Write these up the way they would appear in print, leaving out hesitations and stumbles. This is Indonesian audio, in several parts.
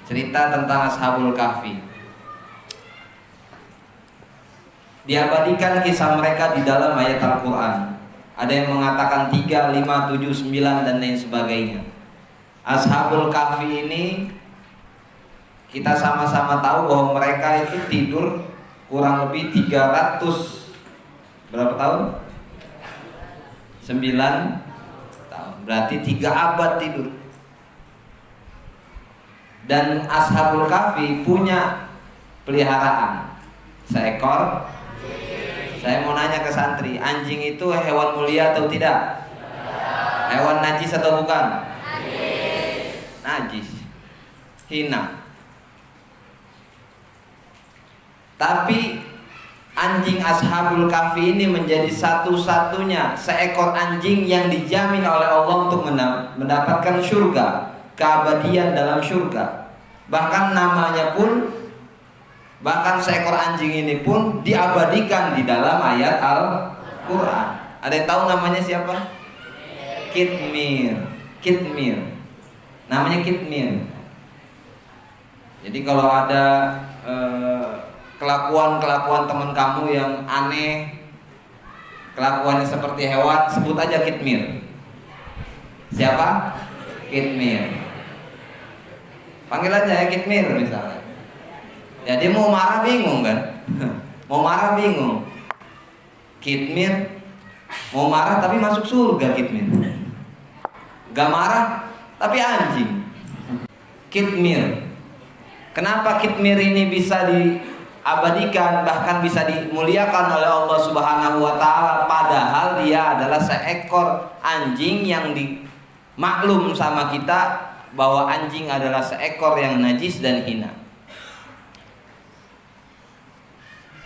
cerita tentang Ashabul Kahfi. Diabadikan kisah mereka di dalam ayat Al-Quran. Ada yang mengatakan 3, 5, 7, 9 dan lain sebagainya. Ashabul Kahfi ini kita sama-sama tahu bahwa mereka itu tidur kurang lebih 300 berapa tahun? 9 tahun. Berarti 3 abad tidur. Dan Ashabul Kahfi punya peliharaan seekor. Saya mau nanya ke santri, anjing itu hewan mulia atau tidak? Hewan najis atau bukan? Najis, hina. Tapi anjing Ashabul Kahfi ini menjadi satu-satunya seekor anjing yang dijamin oleh Allah untuk mendapatkan surga, keabadian dalam surga. Bahkan seekor anjing ini pun diabadikan di dalam ayat Al-Quran. Ada yang tahu namanya siapa? Kitmir. Namanya Kitmir. Jadi kalau ada kelakuan teman kamu yang aneh, kelakuannya seperti hewan, sebut aja Kitmir. Siapa? Kitmir. Panggil aja ya Kitmir misalnya. Ya dia mau marah bingung kan? Mau marah bingung. Kitmir mau marah tapi masuk surga Kitmir. Gak marah tapi anjing. Kitmir. Kenapa Kitmir ini bisa diabadikan, bahkan bisa dimuliakan oleh Allah Subhanahu wa taala, padahal dia adalah seekor anjing yang dimaklum sama kita bahwa anjing adalah seekor yang najis dan hina.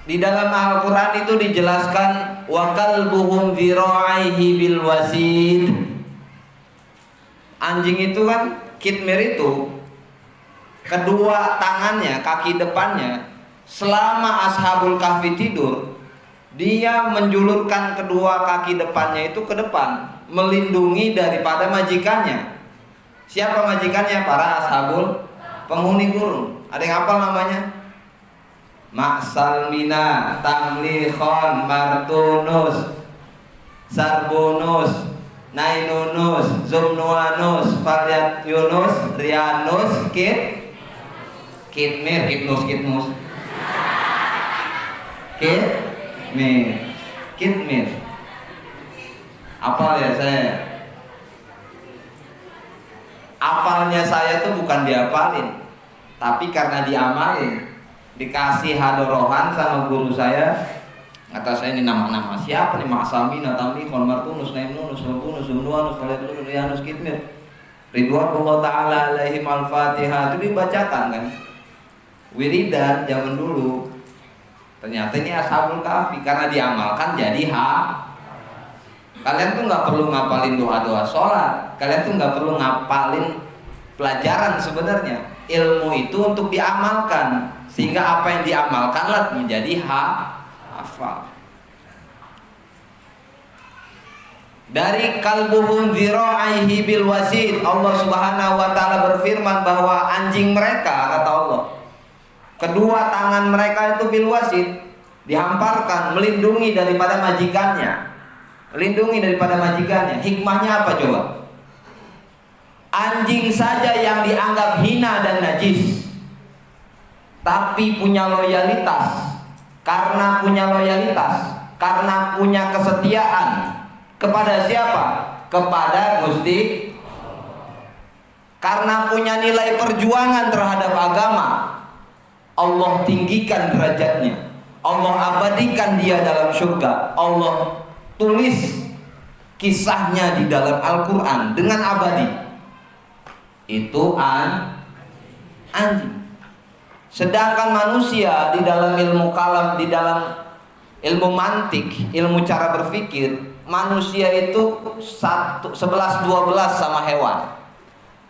Di dalam Al-Quran itu dijelaskan wa kalbuhum dhira'ihi bil wasid. Anjing itu kan, Kitmir itu kedua tangannya, kaki depannya, selama Ashabul Kahfi tidur, dia menjulurkan kedua kaki depannya itu ke depan, melindungi daripada majikannya. Siapa majikannya? Para ashabul penghuni gurun. Ada yang hafal namanya? Maksalmina, Tamlikhon, Martunus, Sarbunus, Nainunus, Zumnuanus, Falyat Yunus, Rianus, Kitmir. Apal ya saya. Apalnya saya tuh bukan diapalin, tapi karena diamalin. Dikasih hadorohan sama guru saya, kata saya ini nama-nama siapa nih? Ma'asamina, Tamlikhon, Martunus, Nainunus, Zumnunus, Zumnuanus, Falyat Rianus, Kitmir. Ridwanullah ta'ala alaihim al-Fatihah. Itu dibacakan kan, wiridan zaman dulu. Ternyata ini Ashabul Kahfi, karena diamalkan jadi Kalian tuh nggak perlu ngapalin doa-doa sholat, kalian tuh nggak perlu ngapalin pelajaran sebenarnya. Ilmu itu untuk diamalkan, sehingga apa yang diamalkanlah menjadi hafal. Dari kalbuhum dhira'ihi bil wasid, Allah Subhanahu wa taala berfirman bahwa anjing mereka, kata Allah, kedua tangan mereka itu bil wasid, dihamparkan melindungi daripada majikannya. Hikmahnya apa coba? Anjing saja yang dianggap hina dan najis, tapi punya loyalitas. Karena punya kesetiaan kepada siapa? Kepada Gusti. Karena punya nilai perjuangan terhadap agama, Allah tinggikan derajatnya, Allah abadikan dia dalam surga. Allah tulis kisahnya di dalam Al-Quran dengan abadi. Itu anjing. Sedangkan manusia di dalam ilmu kalam, di dalam ilmu mantik, ilmu cara berpikir, manusia itu 11-12 sama hewan.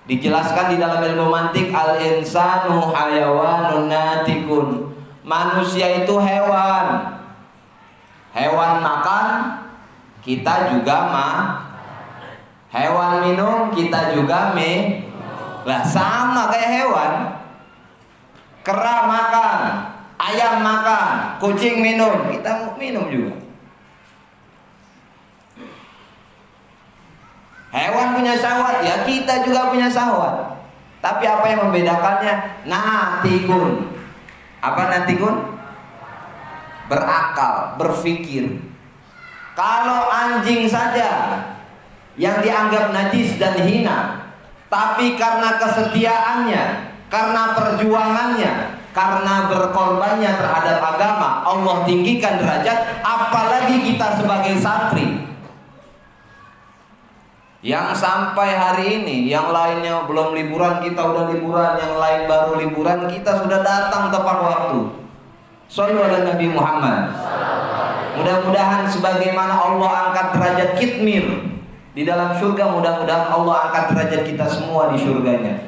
Dijelaskan di dalam ilmu mantik, al-insanu hayawanun natikun. Manusia itu hewan. Hewan makan, kita juga Hewan minum, kita juga Lah sama kayak hewan. Kera makan, ayam makan, kucing minum, kita mau minum juga. Hewan punya syahwat, ya kita juga punya syahwat. Tapi apa yang membedakannya? Natikun. Apa natikun? Berakal, berpikir. Kalau anjing saja yang dianggap najis dan hina, tapi karena kesetiaannya, karena perjuangannya, karena berkorbannya terhadap agama, Allah tinggikan derajat. Apalagi kita sebagai santri yang sampai hari ini, yang lainnya belum liburan, kita udah liburan, yang lain baru liburan, kita sudah datang tepat waktu. Shallu ala Nabi Muhammad. Mudah-mudahan sebagaimana Allah angkat derajat kitmir di dalam surga, mudah-mudahan Allah angkat derajat kita semua di surganya.